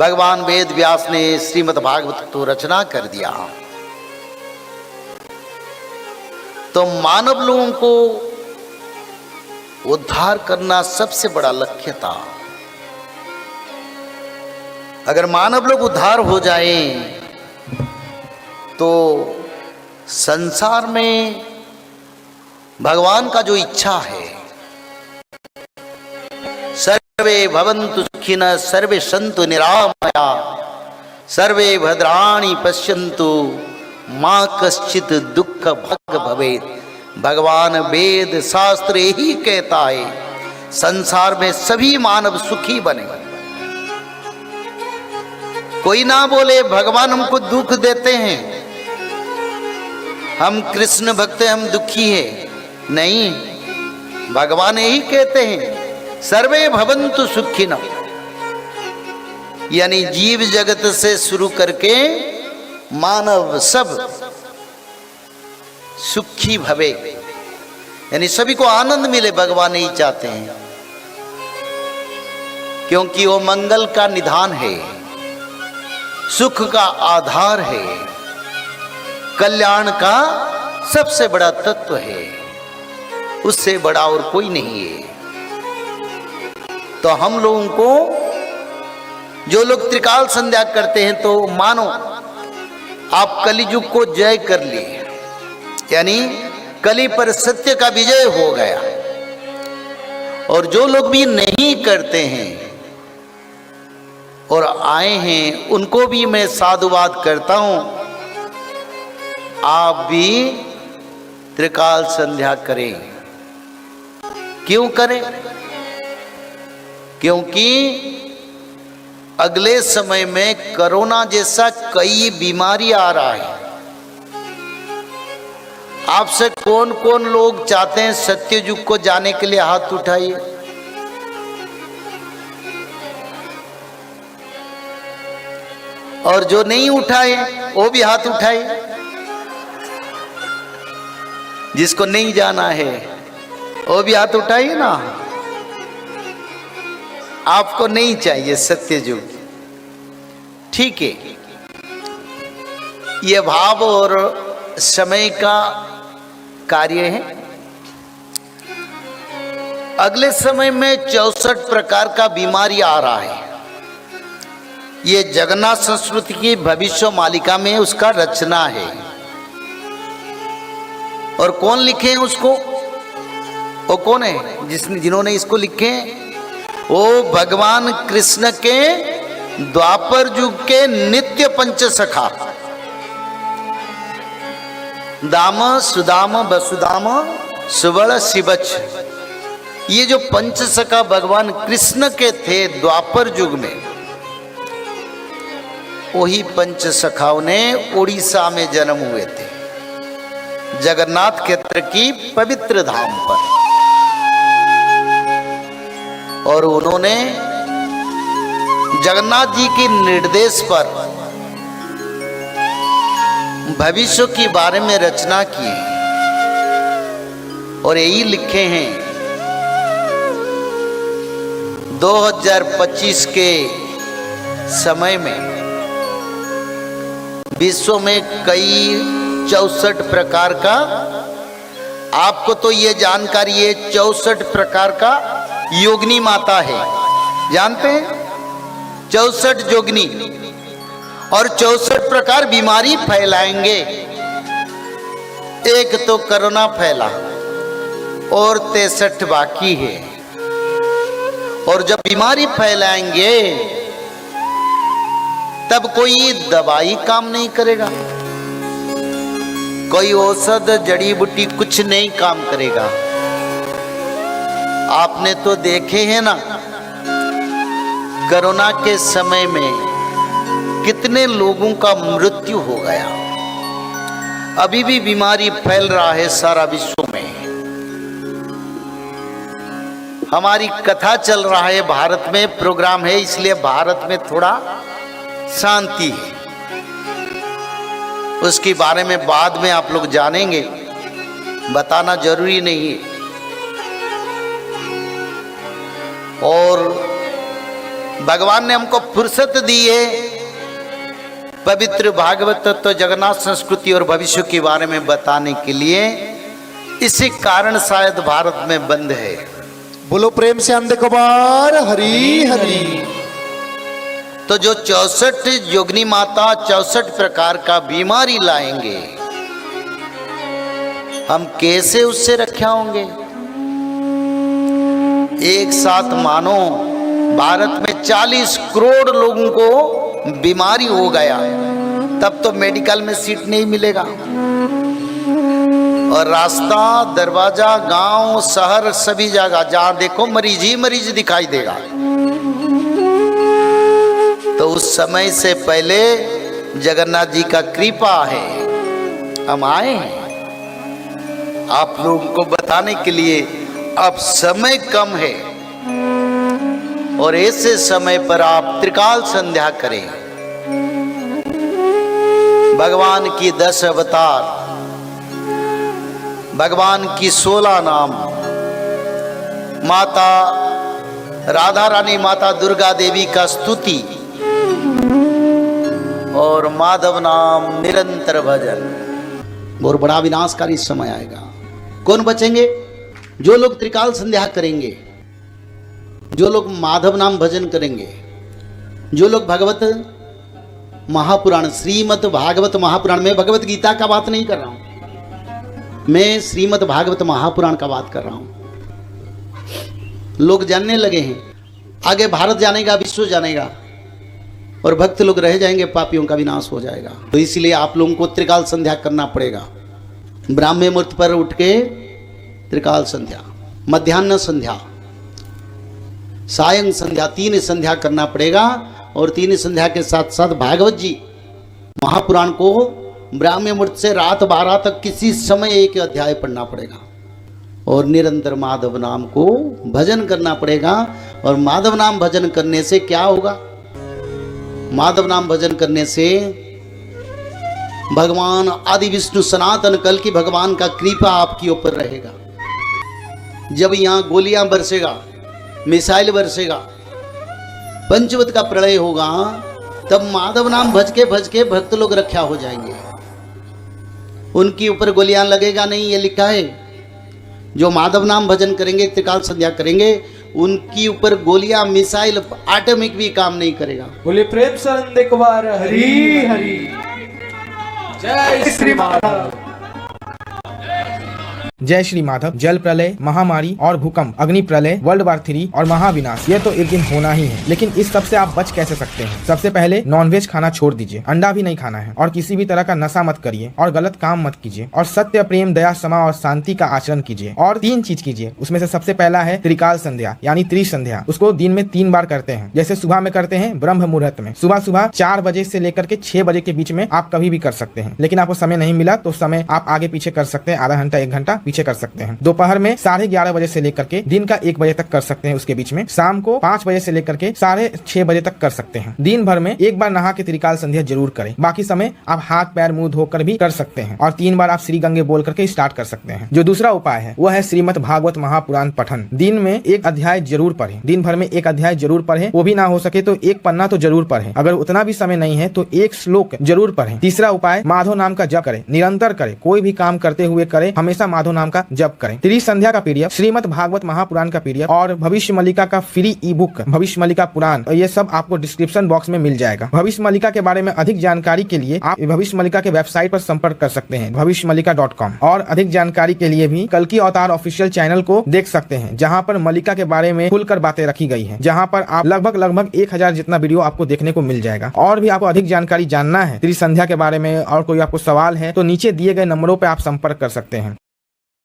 भगवान वेद व्यास ने श्रीमद् भागवत तो रचना कर दिया। तो मानव लोगों को उद्धार करना सबसे बड़ा लक्ष्य था। अगर मानव लोग उद्धार हो जाएं तो संसार में भगवान का जो इच्छा है, सर्वे भवन्तु सुखिनः सर्वे सन्तु निरामया सर्वे भद्राणि पश्यन्तु मा कश्चित् दुःख भाग् भवेत्। भगवान वेद शास्त्र यही कहता है, संसार में सभी मानव सुखी बने। कोई ना बोले भगवान हमको दुख देते हैं, हम कृष्ण भक्त हैं, हम दुखी हैं। नहीं, भगवान यही कहते हैं सर्वे भवन्तु सुखिनः, यानी जीव जगत से शुरू करके मानव सब सुखी भवे, यानी सभी को आनंद मिले। भगवान यही चाहते हैं, क्योंकि वो मंगल का निधान है, सुख का आधार है, कल्याण का सबसे बड़ा तत्व है, उससे बड़ा और कोई नहीं है। तो हम लोगों को जो लोग त्रिकाल संध्या करते हैं, तो मानो आप कलियुग को जय कर लिए, यानी कली पर सत्य का विजय हो गया। और जो लोग भी नहीं करते हैं और आए हैं, उनको भी मैं साधुवाद करता हूं, आप भी त्रिकाल संध्या करें। क्यों करें? क्योंकि अगले समय में कोरोना जैसा कई बीमारी आ रहा है। आपसे कौन कौन लोग चाहते हैं सत्ययुग को जाने के लिए? हाथ उठाइए। और जो नहीं उठाए वो भी हाथ उठाए। जिसको नहीं जाना है वो भी हाथ उठाइए ना। आपको नहीं चाहिए सत्ययुग, ठीक है। ये भाव और समय का कार्य है। अगले समय में 64 प्रकार का बीमारी आ रहा है। ये जगन्नाथ संस्कृति की भविष्य मालिका में उसका रचना है। और कौन लिखे हैं उसको? वो कौन है जिन्होंने इसको लिखे हैं? वो भगवान कृष्ण के द्वापर युग के नित्य पंच सखा दाम सुदाम वसुदाम सुवर्ण शिवच। ये जो पंच सखा भगवान कृष्ण के थे द्वापर युग में, वही पंच सखाओं ने उड़ीसा में जन्म हुए थे, जगन्नाथ क्षेत्र की पवित्र धाम पर। और उन्होंने जगन्नाथ जी के निर्देश पर भविष्य के बारे में रचना की और यही लिखे हैं 2025 के समय में विश्व में कई 64 प्रकार का, आपको तो ये जानकारी है, 64 प्रकार का योगिनी माता है, जानते हैं? 64 योगिनी और 64 प्रकार बीमारी फैलाएंगे। एक तो कोरोना फैला और 63 बाकी है। और जब बीमारी फैलाएंगे तब कोई दवाई काम नहीं करेगा, कोई औषध जड़ी बूटी कुछ नहीं काम करेगा। आपने तो देखे हैं ना, कोरोना के समय में कितने लोगों का मृत्यु हो गया। अभी भी बीमारी फैल रहा है सारा विश्व में। हमारी कथा चल रहा है, भारत में प्रोग्राम है, इसलिए भारत में थोड़ा शांति है। उसके बारे में बाद में आप लोग जानेंगे, बताना जरूरी नहीं है। और भगवान ने हमको फुर्सत दी है पवित्र भागवत तत्व, जगन्नाथ संस्कृति और भविष्य के बारे में बताने के लिए। इसी कारण शायद भारत में बंद है। बोलो प्रेम से अंधे कुमार हरि हरि। तो जो 64 योगिनी माता 64 प्रकार का बीमारी लाएंगे, हम कैसे उससे रक्षा होंगे? एक साथ मानो भारत में 40 करोड़ लोगों को बीमारी हो गया, तब तो मेडिकल में सीट नहीं मिलेगा, और रास्ता, दरवाजा, गांव, शहर, सभी जगह जहां देखो मरीज ही मरीज दिखाई देगा। तो उस समय से पहले जगन्नाथ जी का कृपा है, हम आए हैं आप लोगों को बताने के लिए। अब समय कम है और ऐसे समय पर आप त्रिकाल संध्या करें। भगवान की 10 अवतार, भगवान की 16 नाम, माता राधा रानी, माता दुर्गा देवी का स्तुति और माधव नाम निरंतर भजन। और बड़ा विनाशकारी समय आएगा। कौन बचेंगे? जो लोग त्रिकाल संध्या करेंगे, जो लोग माधव नाम भजन करेंगे, जो लोग भगवत महापुराण, श्रीमद् भागवत महापुराण, में भगवत गीता का बात नहीं कर रहा हूं, मैं श्रीमद् भागवत महापुराण का बात कर रहा हूं। लोग जानने लगे हैं, आगे भारत जानेगा, विश्व जानेगा, और भक्त लोग रह जाएंगे, पापियों का विनाश हो जाएगा। तो इसलिए आप लोगों को त्रिकाल संध्या करना पड़ेगा। ब्राह्मी मुहूर्त पर उठ के त्रिकाल संध्या, मध्याह्न संध्या, सायं संध्या, 3 संध्या करना पड़ेगा। और 3 संध्या के साथ साथ भागवत जी महापुराण को ब्राह्मी मुहूर्त से रात 12 तक किसी समय एक अध्याय पढ़ना पड़ेगा। और निरंतर माधव नाम को भजन करना पड़ेगा। और माधव नाम भजन करने से क्या होगा? माधव नाम भजन करने से भगवान आदि विष्णु सनातन कल की भगवान का कृपा आपके ऊपर रहेगा। जब यहाँ गोलियां बरसेगा, मिसाइल बरसेगा, पंचवत का प्रलय होगा, तब माधव नाम भज के भक्त लोग रक्षा हो जाएंगे। उनके ऊपर गोलियां लगेगा नहीं, ये लिखा है। जो माधव नाम भजन करेंगे, त्रिकाल संध्या करेंगे, उनकी ऊपर गोलियां, मिसाइल, एटॉमिक भी काम नहीं करेगा। बोले प्रेम से अंधे कुमार हरि हरि। जय श्री माधव। जय श्री माधव। जल प्रलय, महामारी और भूकंप, अग्नि प्रलय, वर्ल्ड वार 3 और महाविनाश, ये तो एक दिन होना ही है। लेकिन इस सब से आप बच कैसे सकते हैं? सबसे पहले नॉनवेज खाना छोड़ दीजिए, अंडा भी नहीं खाना है, और किसी भी तरह का नशा मत करिए, और गलत काम मत कीजिए, और सत्य, प्रेम, दया, क्षमा और शांति का आचरण कीजिए। और 3 चीज कीजिए। उसमें से सबसे पहला है त्रिकाल संध्या, यानी त्रिसंध्या। उसको दिन में 3 बार करते हैं। जैसे सुबह में करते हैं ब्रह्म मुहूर्त में, सुबह 4 बजे से लेकर के 6 बजे के बीच में आप कभी भी कर सकते हैं। लेकिन आपको समय नहीं मिला तो समय आप आगे पीछे कर सकते हैं, आधा घंटा 1 घंटा पीछे कर सकते हैं। दोपहर में 11:30 बजे से लेकर के दिन का 1 बजे तक कर सकते हैं। उसके बीच में शाम को 5 बजे से लेकर के 6:30 बजे तक कर सकते हैं। दिन भर में 1 बार नहा के त्रिकाल संध्या जरूर करें। बाकी समय आप हाथ पैर मुंह धोकर भी कर सकते हैं, और 3 बार आप श्री गंगे बोल करके स्टार्ट कर सकते हैं। जो दूसरा उपाय है वो है श्रीमद् भागवत महापुराण पठन। दिन में 1 अध्याय जरूर पढ़ें। दिन भर में 1 अध्याय जरूर पढ़ें। वो भी ना हो सके तो 1 पन्ना तो जरूर पढ़ें। अगर उतना भी समय नहीं है तो 1 श्लोक जरूर पढ़ें। तीसरा उपाय, माधव नाम का जप करें, निरंतर करें, कोई भी काम करते हुए करें, हमेशा माधव नाम का जप करें। त्रिसंध्या का पीडीएफ, श्रीमद् भागवत महापुराण का पीडीएफ और भविष्य मल्लिका का फ्री ई बुक भविष्य मल्लिका पुराण, ये सब आपको डिस्क्रिप्शन बॉक्स में मिल जाएगा। भविष्य मल्लिका के बारे में अधिक जानकारी के लिए आप भविष्य मल्लिका के वेबसाइट पर संपर्क कर सकते हैं, bhavishyamalika.com। और अधिक जानकारी के लिए भी कल्कि अवतार ऑफिशियल चैनल को देख सकते हैं, जहां पर मल्लिका के बारे में खुलकर बातें रखी गई है, जहां पर आप लगभग 1000 जितना वीडियो आपको देखने को मिल जाएगा। और भी आपको अधिक जानकारी जानना है त्रिसंध्या के बारे में और कोई आपको सवाल है तो नीचे दिए गए नंबरों पर आप संपर्क कर सकते हैं।